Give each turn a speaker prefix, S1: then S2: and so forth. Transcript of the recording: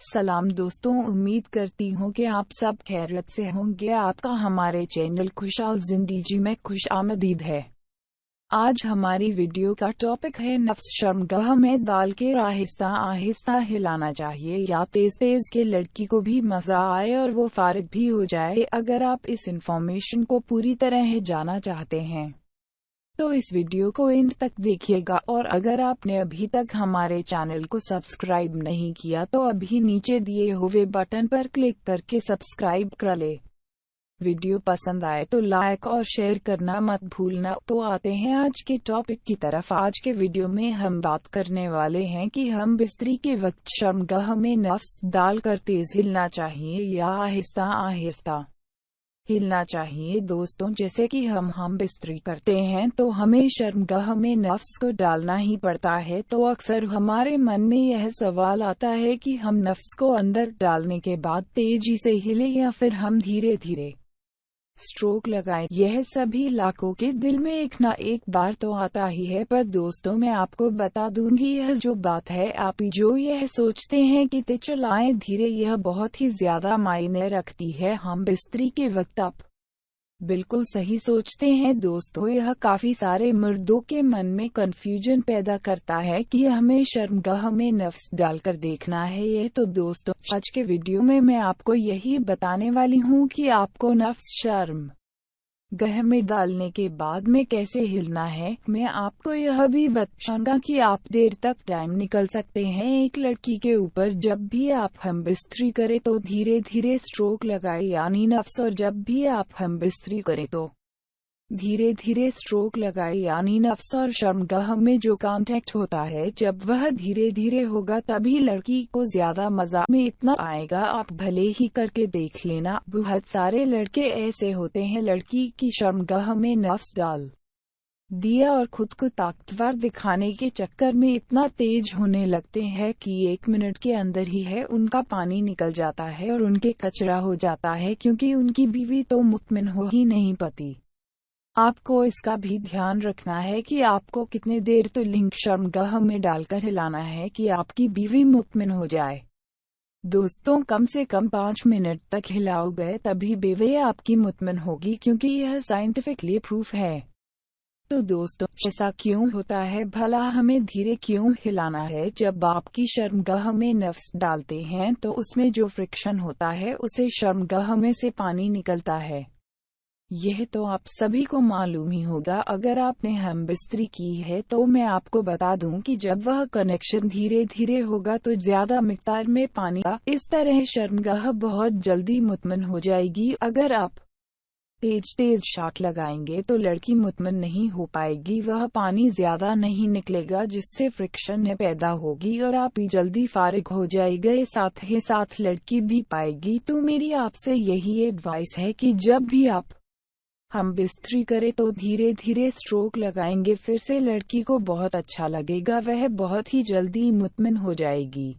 S1: सलाम दोस्तों, उम्मीद करती हूँ कि आप सब खैरियत से होंगे। आपका हमारे चैनल खुशहाल जिंदगी में खुशामदीद है। आज हमारी वीडियो का टॉपिक है नफ्स शर्मगाह में दाल के आहिस्ता आहिस्ता हिलाना चाहिए या तेज तेज के लड़की को भी मजा आए और वो फारिग भी हो जाए। अगर आप इस इंफॉर्मेशन को पूरी तरह जाना चाहते हैं तो इस वीडियो को एंड तक देखिएगा, और अगर आपने अभी तक हमारे चैनल को सब्सक्राइब नहीं किया तो अभी नीचे दिए हुए बटन पर क्लिक करके सब्सक्राइब कर ले। वीडियो पसंद आए तो लाइक और शेयर करना मत भूलना। तो आते हैं आज के टॉपिक की तरफ। आज के वीडियो में हम बात करने वाले हैं कि हम बिस्तरी के वक्त शर्मगाह में नफ्स डालकर तेज हिलना चाहिए या आहिस्ता आहिस्ता हिलना चाहिए। दोस्तों, जैसे कि हम बिस्तरी करते हैं तो हमें शर्मगाह में नफ्स को डालना ही पड़ता है। तो अक्सर हमारे मन में यह सवाल आता है कि हम नफ्स को अंदर डालने के बाद तेजी से हिले या फिर हम धीरे धीरे स्ट्रोक लगाएं। यह सभी लाखों के दिल में एक ना एक बार तो आता ही है, पर दोस्तों मैं आपको बता दूंगी, यह जो बात है, आप जो यह सोचते हैं कि ते चलाएं धीरे, यह बहुत ही ज्यादा मायने रखती है। हम बिस्तरी के वक्त आप बिल्कुल सही सोचते हैं। दोस्तों, यह काफी सारे मर्दों के मन में कंफ्यूजन पैदा करता है कि हमें शर्मगाह में नफ्स डालकर देखना है। ये तो दोस्तों, आज के वीडियो में मैं आपको यही बताने वाली हूँ कि आपको नफ्स शर्मगाह में डालने के बाद में कैसे हिलना है। मैं आपको यह भी बताऊंगा कि आप देर तक टाइम निकल सकते हैं एक लड़की के ऊपर। जब भी आप हम बिस्तरी करें तो धीरे धीरे स्ट्रोक लगाए यानी नफ्स, और जब भी आप हम बिस्तरी करें तो धीरे धीरे स्ट्रोक लगाए यानी नफ्स। और शर्मगाह में जो कांटेक्ट होता है, जब वह धीरे धीरे होगा तभी लड़की को ज्यादा मजा में इतना आएगा। आप भले ही करके देख लेना। बहुत सारे लड़के ऐसे होते हैं, लड़की की शर्मगाह में नफ्स डाल दिया और खुद को ताकतवर दिखाने के चक्कर में इतना तेज होने लगते हैं कि 1 मिनट के अंदर ही है उनका पानी निकल जाता है और उनके कचरा हो जाता है, क्योंकि उनकी बीवी तो मुतमिन हो ही नहीं पाती। आपको इसका भी ध्यान रखना है कि आपको कितने देर तो लिंक शर्मगाह में डालकर हिलाना है कि आपकी बीवी मुतमिन हो जाए। दोस्तों, कम से कम 5 मिनट तक हिलाओगे तभी बीवी आपकी मुतमिन होगी, क्योंकि यह साइंटिफिकली प्रूफ है। तो दोस्तों, ऐसा क्यों होता है भला, हमें धीरे क्यों हिलाना है? जब आपकी शर्मगाह में नफ्स डालते हैं तो उसमें जो फ्रिक्शन होता है उसे शर्मगाह में से पानी निकलता है। यह तो आप सभी को मालूम ही होगा। अगर आपने हम बिस्तरी की है तो मैं आपको बता दूं कि जब वह कनेक्शन धीरे धीरे होगा तो ज्यादा मिकदार में पानी का इस तरह शर्मगाह बहुत जल्दी मुतमिन हो जाएगी। अगर आप तेज तेज शॉट लगाएंगे तो लड़की मुतमिन नहीं हो पाएगी, वह पानी ज्यादा नहीं निकलेगा जिससे फ्रिक्शन पैदा होगी और आप भी जल्दी फारिग हो जाएंगे, साथ ही साथ लड़की भी पाएगी। तो मेरी आपसे यही एडवाइस है कि जब भी आप हम बिस्तरी करें तो धीरे धीरे स्ट्रोक लगाएंगे, फिर से लड़की को बहुत अच्छा लगेगा, वह बहुत ही जल्दी मुतमिन हो जाएगी।